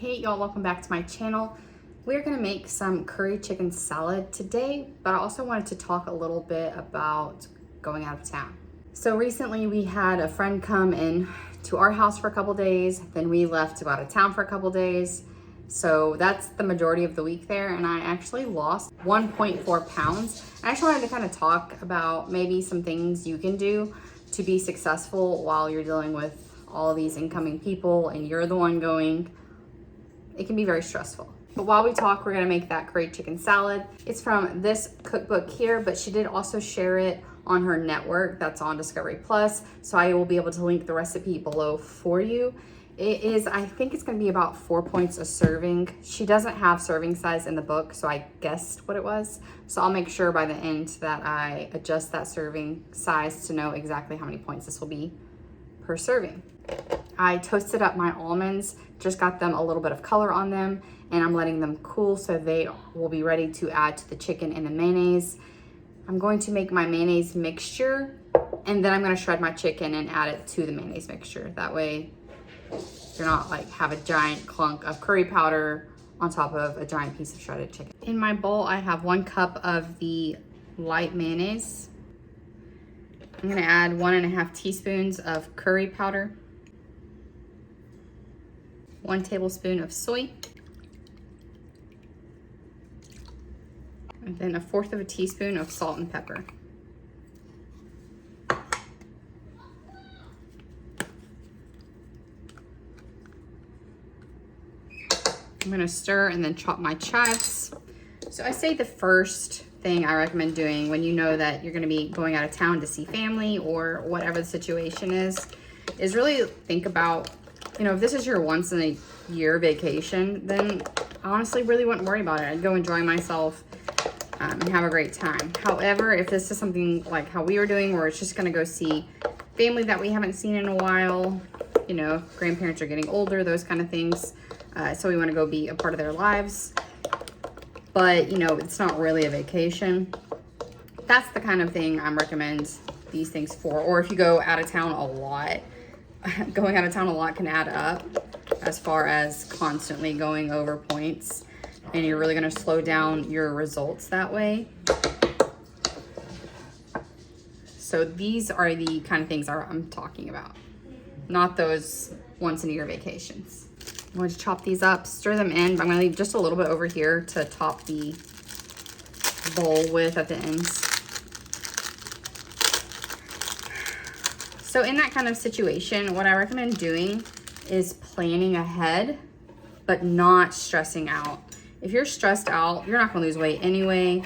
Hey y'all, welcome back to my channel. We're gonna make some curry chicken salad today, but I also wanted to talk a little bit about going out of town. So recently we had a friend come in to our house for a couple days, then we left to go out of town for a couple days. So that's the majority of the week there, and I actually lost 1.4 pounds. I actually wanted to kind of talk about maybe some things you can do to be successful while you're dealing with all of these incoming people and you're the one going. It can be very stressful. But while we talk, we're gonna make that curry chicken salad. It's from this cookbook here, but she did also share it on her network that's on Discovery Plus. So I will be able to link the recipe below for you. It is, I think it's gonna be about 4 points a serving. She doesn't have serving size in the book, so I guessed what it was. So I'll make sure by the end that I adjust that serving size to know exactly how many points this will be per serving. I toasted up my almonds, just got them a little bit of color on them, and I'm letting them cool so they will be ready to add to the chicken and the mayonnaise. I'm going to make my mayonnaise mixture, and then I'm gonna shred my chicken and add it to the mayonnaise mixture. That way you're not like have a giant clunk of curry powder on top of a giant piece of shredded chicken. In my bowl, I have 1 cup of the light mayonnaise. I'm gonna add 1.5 teaspoons of curry powder, 1 tablespoon of soy, and then 1/4 of a teaspoon of salt and pepper. I'm gonna stir and then chop my chives. So I say the first thing I recommend doing when you know that you're gonna be going out of town to see family or whatever the situation is really think about, you know, if this is your once in a year vacation, then I honestly really wouldn't worry about it. I'd go enjoy myself and have a great time. However, if this is something like how we were doing, where it's just gonna go see family that we haven't seen in a while, you know, grandparents are getting older, those kind of things. So we wanna go be a part of their lives. But, you know, it's not really a vacation. That's the kind of thing I recommend these things for. Or if you go out of town a lot, going out of town a lot can add up as far as constantly going over points, and you're really gonna slow down your results that way. So these are the kind of things I'm talking about, not those once in a year vacations. I'm going to chop these up, stir them in. I'm gonna leave just a little bit over here to top the bowl with at the ends. So in that kind of situation, what I recommend doing is planning ahead, but not stressing out. If you're stressed out, you're not gonna lose weight anyway.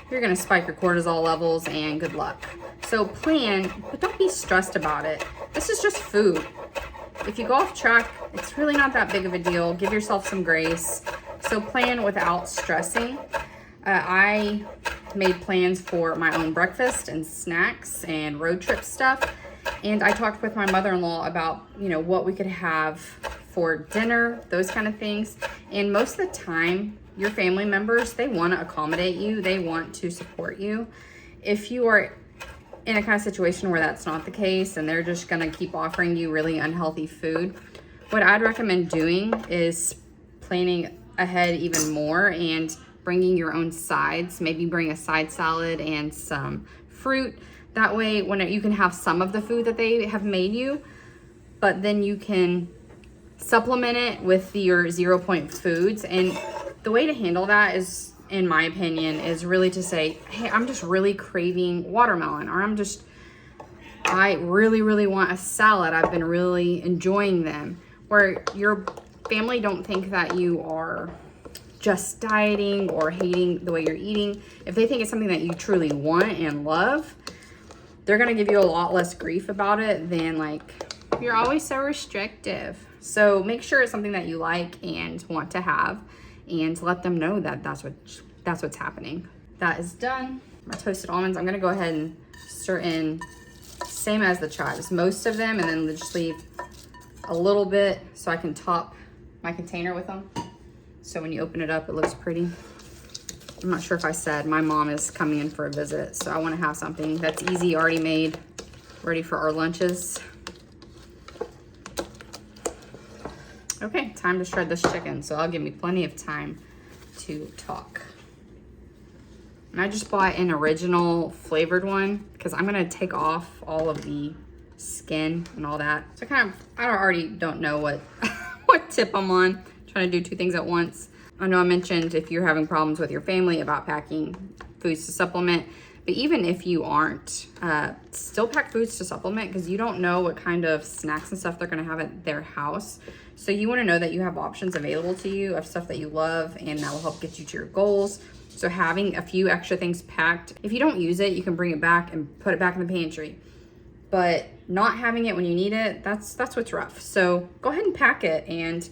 You're gonna spike your cortisol levels and good luck. So plan, but don't be stressed about it. This is just food. If you go off track, it's really not that big of a deal. Give yourself some grace. So plan without stressing. I made plans for my own breakfast and snacks and road trip stuff. And I talked with my mother-in-law about, you know, what we could have for dinner, those kind of things. And most of the time, your family members, they want to accommodate you. They want to support you. If you are in a kind of situation where that's not the case and they're just gonna keep offering you really unhealthy food, what I'd recommend doing is planning ahead even more and bringing your own sides. Maybe bring a side salad and some fruit. That way, when you can have some of the food that they have made you, but then you can supplement it with your 0 point foods. And the way to handle that is, in my opinion, is really to say, hey, I'm just really craving watermelon, or I really want a salad. I've been really enjoying them. Where your family don't think that you are just dieting or hating the way you're eating. If they think it's something that you truly want and love, they're gonna give you a lot less grief about it than like, you're always so restrictive. So make sure it's something that you like and want to have, and let them know that that's what's happening. That is done. My toasted almonds, I'm gonna go ahead and stir in, same as the chives, most of them, and then just leave a little bit so I can top my container with them. So when you open it up, it looks pretty. I'm not sure if I said, my mom is coming in for a visit, so I wanna have something that's easy, already made, ready for our lunches. Okay, time to shred this chicken, so that'll give me plenty of time to talk. And I just bought an original flavored one because I'm gonna take off all of the skin and all that. So I already don't know what what tip I'm on. I'm trying to do two things at once. I know I mentioned if you're having problems with your family about packing foods to supplement, but even if you aren't, still pack foods to supplement because you don't know what kind of snacks and stuff they're gonna have at their house. So you wanna know that you have options available to you of stuff that you love and that will help get you to your goals. So having a few extra things packed, if you don't use it, you can bring it back and put it back in the pantry. But not having it when you need it, that's what's rough. So go ahead and pack it. And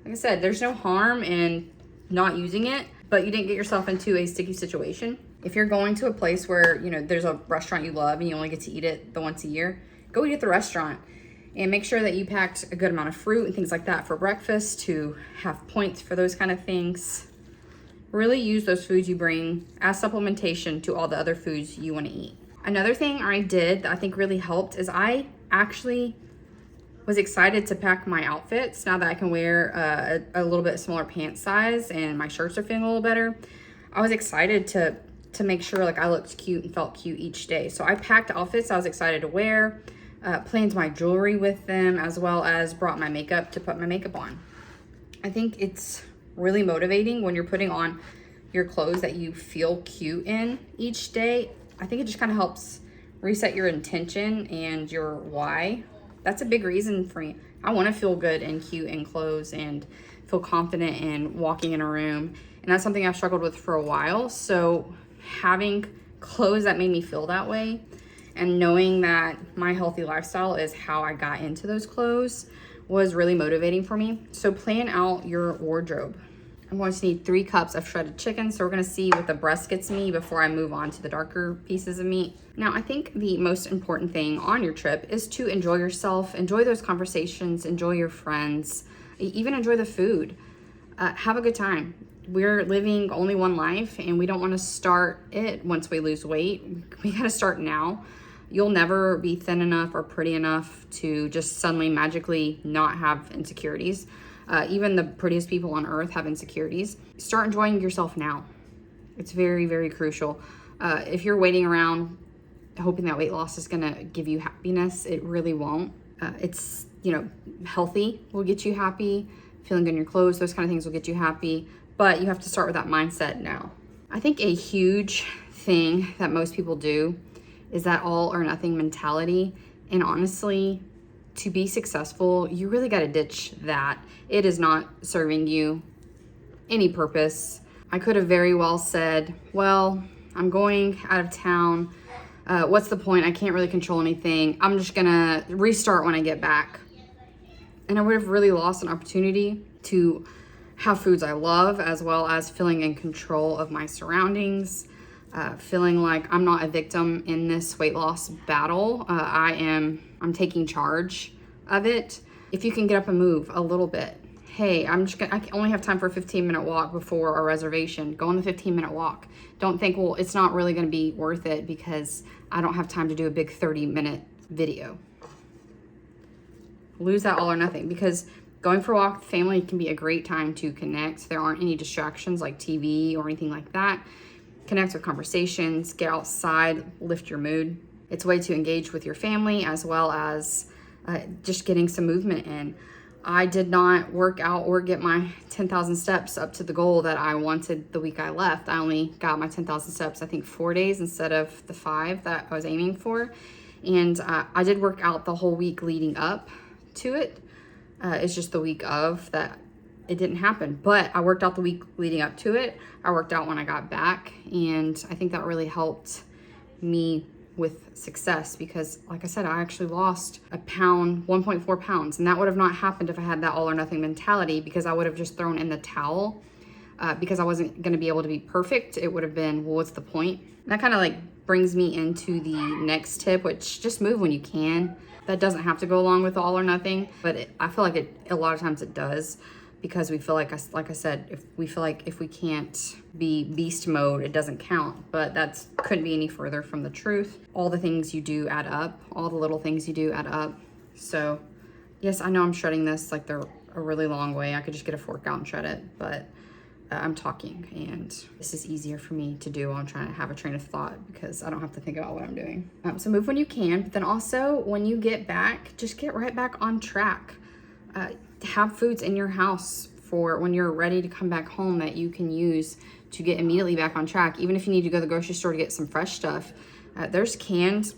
like I said, there's no harm in not using it, but you didn't get yourself into a sticky situation. If you're going to a place where, you know, there's a restaurant you love and you only get to eat it the once a year, go eat at the restaurant and make sure that you packed a good amount of fruit and things like that for breakfast to have points for those kind of things. Really use those foods you bring as supplementation to all the other foods you want to eat. Another thing I did that I think really helped is I actually was excited to pack my outfits now that I can wear a little bit smaller pant size and my shirts are feeling a little better. I was excited to make sure like I looked cute and felt cute each day. So I packed outfits I was excited to wear, planned my jewelry with them, as well as brought my makeup to put my makeup on. I think it's really motivating when you're putting on your clothes that you feel cute in each day. I think it just kind of helps reset your intention and your why. That's a big reason for me. I want to feel good and cute in clothes and feel confident in walking in a room. And that's something I've struggled with for a while. So having clothes that made me feel that way and knowing that my healthy lifestyle is how I got into those clothes was really motivating for me. So plan out your wardrobe. I'm going to need 3 cups of shredded chicken. So we're going to see what the breast gets me before I move on to the darker pieces of meat. Now, I think the most important thing on your trip is to enjoy yourself, enjoy those conversations, enjoy your friends, even enjoy the food. Have a good time. We're living only one life and we don't want to start it once we lose weight. We got to start now. You'll never be thin enough or pretty enough to just suddenly magically not have insecurities. Even the prettiest people on earth have insecurities. Start enjoying yourself now. It's very, very crucial. If you're waiting around hoping that weight loss is gonna give you happiness, it really won't. It's, you know, healthy will get you happy, feeling good in your clothes, those kind of things will get you happy, but you have to start with that mindset now. I think a huge thing that most people do is that all or nothing mentality. And honestly, to be successful, you really got to ditch that. It is not serving you any purpose. I could have very well said, well, I'm going out of town. What's the point? I can't really control anything. I'm just gonna restart when I get back. And I would have really lost an opportunity to have foods I love, as well as feeling in control of my surroundings, feeling like I'm not a victim in this weight loss battle. I'm taking charge of it. If you can get up and move a little bit, hey, I only have time for a 15-minute walk before our reservation. Go on the 15-minute walk. Don't think, well, it's not really going to be worth it because I don't have time to do a big 30-minute video. Lose that all or nothing, because going for a walk with family can be a great time to connect. There aren't any distractions like TV or anything like that. Connect with conversations, get outside, lift your mood. It's a way to engage with your family as well as just getting some movement in. I did not work out or get my 10,000 steps up to the goal that I wanted the week I left. I only got my 10,000 steps, I think 4 days instead of the 5 that I was aiming for. And I did work out the whole week leading up to it. It's just the week of that it didn't happen, but I worked out the week leading up to it. I worked out when I got back, and I think that really helped me with success because, like I said, I actually lost a pound, 1.4 pounds, and that would have not happened if I had that all or nothing mentality, because I would have just thrown in the towel because I wasn't going to be able to be perfect. It would have been, well, what's the point? And that kind of like brings me into the next tip, which just move when you can. That doesn't have to go along with all or nothing, but I feel like a lot of times it does. Because we feel like I said, if we can't be beast mode, it doesn't count. But that couldn't be any further from the truth. All the things you do add up. All the little things you do add up. So, yes, I know I'm shredding this like the a really long way. I could just get a fork out and shred it, but I'm talking, and this is easier for me to do while I'm trying to have a train of thought because I don't have to think about what I'm doing. So move when you can, but then also when you get back, just get right back on track. Have foods in your house for when you're ready to come back home that you can use to get immediately back on track. Even if you need to go to the grocery store to get some fresh stuff, there's canned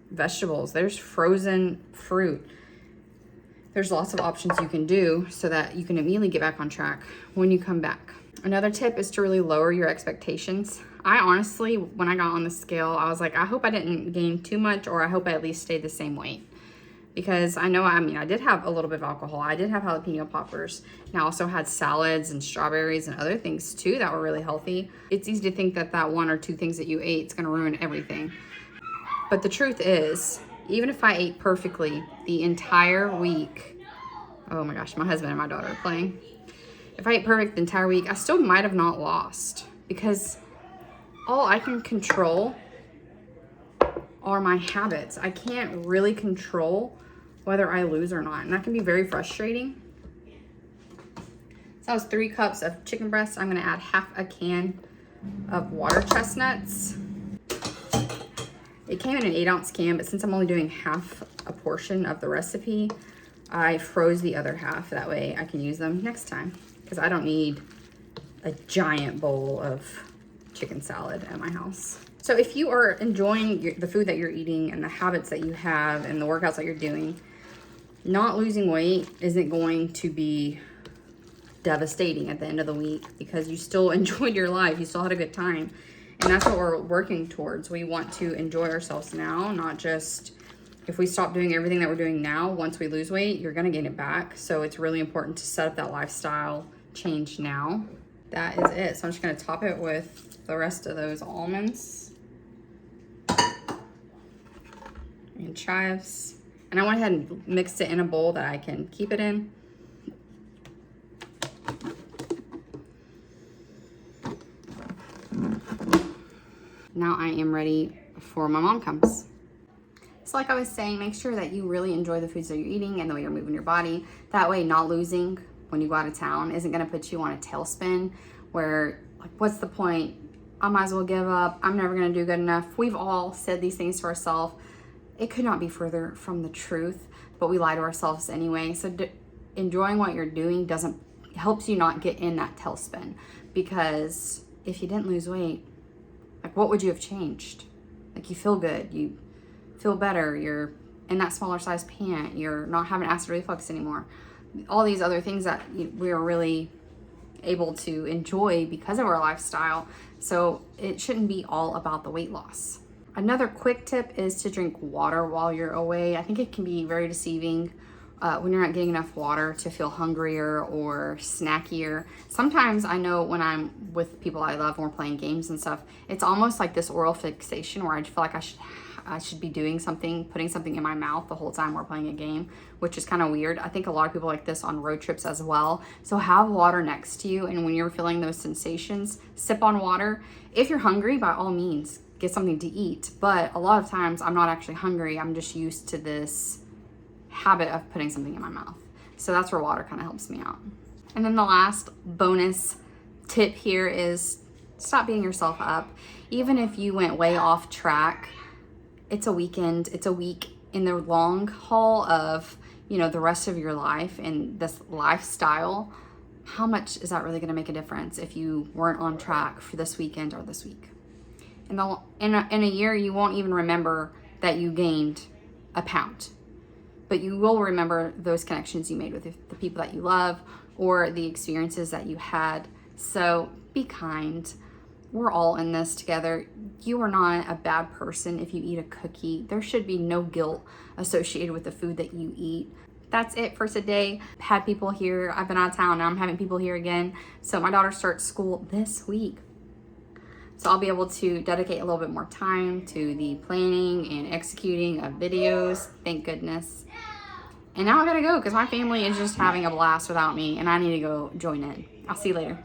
vegetables, there's frozen fruit. There's lots of options you can do so that you can immediately get back on track when you come back. Another tip is to really lower your expectations. I honestly, when I got on the scale, I was like, I hope I didn't gain too much, or I hope I at least stayed the same weight. Because I know, I did have a little bit of alcohol. I did have jalapeno poppers. And I also had salads and strawberries and other things too that were really healthy. It's easy to think that that 1 or 2 things that you ate is gonna ruin everything. But the truth is, even if I ate perfectly the entire week, oh my gosh, my husband and my daughter are playing. If I ate perfect the entire week, I still might have not lost, because all I can control are my habits. I can't really control whether I lose or not, and that can be very frustrating. So that was 3 cups of chicken breast. I'm gonna add half a can of water chestnuts. It came in an 8-ounce can, but since I'm only doing half a portion of the recipe, I froze the other half. That way I can use them next time, because I don't need a giant bowl of chicken salad at my house. So if you are enjoying the food that you're eating and the habits that you have and the workouts that you're doing, not losing weight isn't going to be devastating at the end of the week, because you still enjoyed your life. You still had a good time. And that's what we're working towards. We want to enjoy ourselves now, not just if we stop doing everything that we're doing now. Once we lose weight, you're gonna gain it back. So it's really important to set up that lifestyle change now. That is it. So I'm just gonna top it with the rest of those almonds and chives. And I went ahead and mixed it in a bowl that I can keep it in. Now I am ready before my mom comes. So like I was saying, make sure that you really enjoy the foods that you're eating and the way you're moving your body. That way, not losing when you go out of town isn't gonna put you on a tailspin where, like, what's the point? I might as well give up. I'm never gonna do good enough. We've all said these things to ourselves. It could not be further from the truth, but we lie to ourselves anyway. So enjoying what you're doing helps you not get in that tailspin, because if you didn't lose weight, like, what would you have changed? Like, you feel good, you feel better, you're in that smaller size pant, you're not having acid reflux anymore. All these other things that we are really able to enjoy because of our lifestyle. So it shouldn't be all about the weight loss. Another quick tip is to drink water while you're away. I think it can be very deceiving when you're not getting enough water to feel hungrier or snackier. Sometimes I know when I'm with people I love and we're playing games and stuff, it's almost like this oral fixation where I feel like I should be doing something, putting something in my mouth the whole time we're playing a game, which is kind of weird. I think a lot of people like this on road trips as well. So have water next to you, and when you're feeling those sensations, sip on water. If you're hungry, by all means, get something to eat. But a lot of times I'm not actually hungry. I'm just used to this habit of putting something in my mouth. So that's where water kind of helps me out. And then the last bonus tip here is stop beating yourself up. Even if you went way off track, it's a weekend, it's a week in the long haul of, the rest of your life and this lifestyle. How much is that really going to make a difference if you weren't on track for this weekend or this week? In a year, you won't even remember that you gained a pound, but you will remember those connections you made with the people that you love or the experiences that you had. So be kind. We're all in this together. You are not a bad person if you eat a cookie. There should be no guilt associated with the food that you eat. That's it for today. Had people here. I've been out of town. Now I'm having people here again. So my daughter starts school this week. So I'll be able to dedicate a little bit more time to the planning and executing of videos. Thank goodness. And now I gotta go because my family is just having a blast without me and I need to go join in. I'll see you later.